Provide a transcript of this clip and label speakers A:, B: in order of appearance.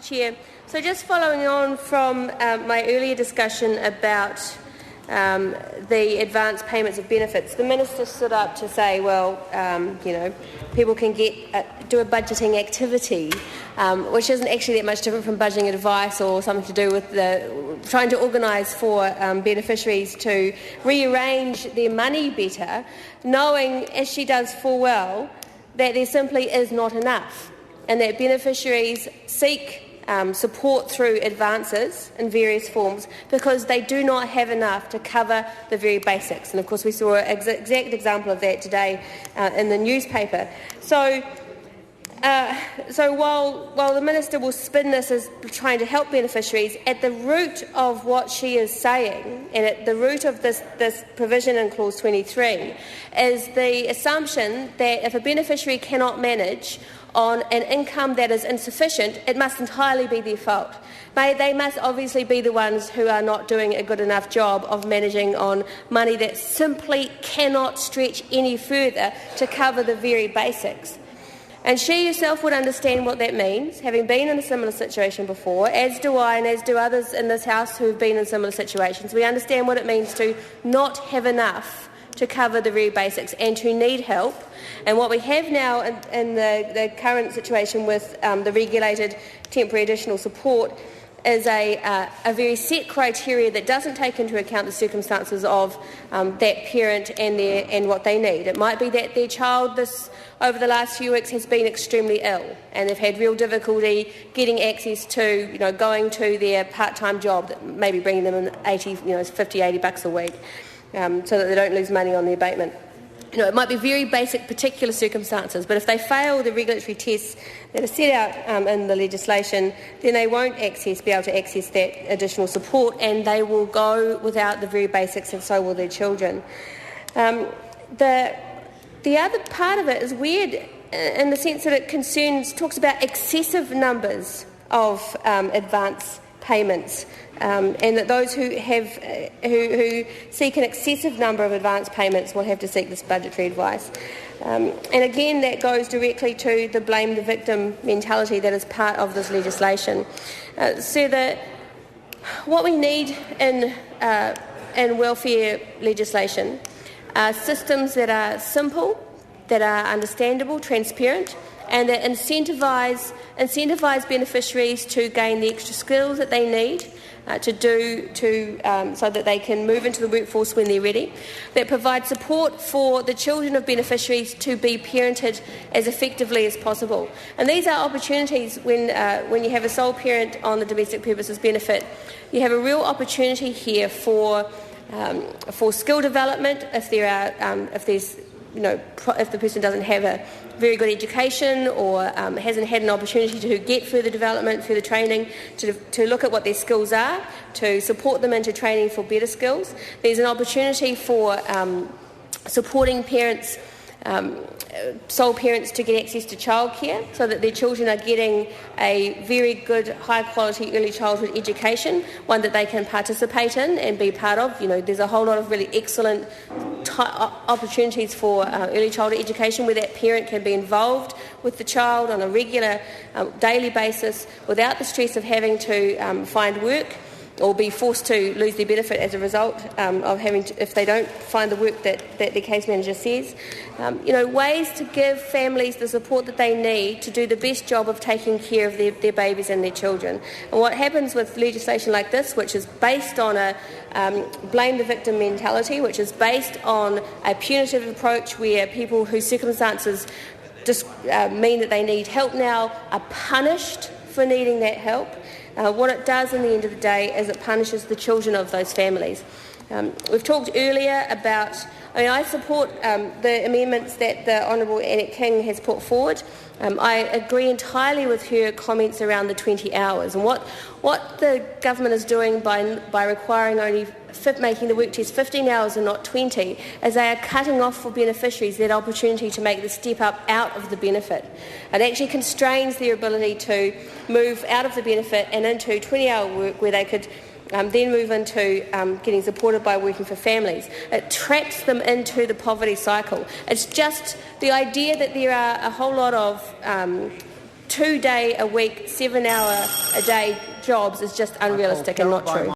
A: Chair. So just following on from my earlier discussion about the advance payments of benefits, the Minister stood up to say, well, people can do a budgeting activity, which isn't actually that much different from budgeting advice or something to do with trying to organise for beneficiaries to rearrange their money better, knowing, as she does full well, that there simply is not enough, and that beneficiaries seek support through advances in various forms because they do not have enough to cover the very basics. And of course we saw an exact example of that today in the newspaper. So while the Minister will spin this as trying to help beneficiaries, at the root of what she is saying, and at the root of this provision in Clause 23, is the assumption that if a beneficiary cannot manage on an income that is insufficient, it must entirely be their fault. They must obviously be the ones who are not doing a good enough job of managing on money that simply cannot stretch any further to cover the very basics. And she herself would understand what that means, having been in a similar situation before, as do I and as do others in this House who have been in similar situations. We understand what it means to not have enough to cover the very basics and to need help. And what we have now in the current situation with the regulated temporary additional support is a very set criteria that doesn't take into account the circumstances of that parent and what they need. It might be that their child over the last few weeks has been extremely ill and they've had real difficulty getting access to, going to their part-time job that maybe bringing them in $50-80 a week, so that they don't lose money on the abatement. It might be very basic particular circumstances, but if they fail the regulatory tests that are set out in the legislation, then they won't be able to access that additional support, and they will go without the very basics, and so will their children. The other part of it is weird in the sense that it talks about excessive numbers of advance payments, and that those who seek an excessive number of advance payments will have to seek this budgetary advice. And again, that goes directly to the blame the victim mentality that is part of this legislation. What we need in welfare legislation are systems that are simple, that are understandable, transparent, and that incentivise beneficiaries to gain the extra skills that they need so that they can move into the workforce when they're ready, that provide support for the children of beneficiaries to be parented as effectively as possible. And these are opportunities when you have a sole parent on the domestic purposes benefit. You have a real opportunity here for skill development if the person doesn't have a very good education or hasn't had an opportunity to get further development, further training, to look at what their skills are, to support them into training for better skills. There's an opportunity for supporting parents, sole parents, to get access to childcare so that their children are getting a very good, high-quality early childhood education, one that they can participate in and be part of. There's a whole lot of really excellent opportunities for early childhood education where that parent can be involved with the child on a regular, daily basis without the stress of having to find work or be forced to lose their benefit as a result of having to, if they don't find the work that their case manager says. Ways to give families the support that they need to do the best job of taking care of their babies and their children. And what happens with legislation like this, which is based on a blame the victim mentality, which is based on a punitive approach where people whose circumstances just mean that they need help now are punished for needing that help. What it does in the end of the day is it punishes the children of those families. We've talked earlier about, I support the amendments that the Honourable Annette King has put forward. I agree entirely with her comments around the 20 hours. And what the government is doing by requiring only making the work test 15 hours and not 20 is they are cutting off for beneficiaries that opportunity to make the step up out of the benefit. It actually constrains their ability to move out of the benefit and into 20-hour work where they could then move into getting supported by working for families. It traps them into the poverty cycle. It's just the idea that there are a whole lot of 2-day-a-week, 7-hour-a-day jobs is just unrealistic and not true.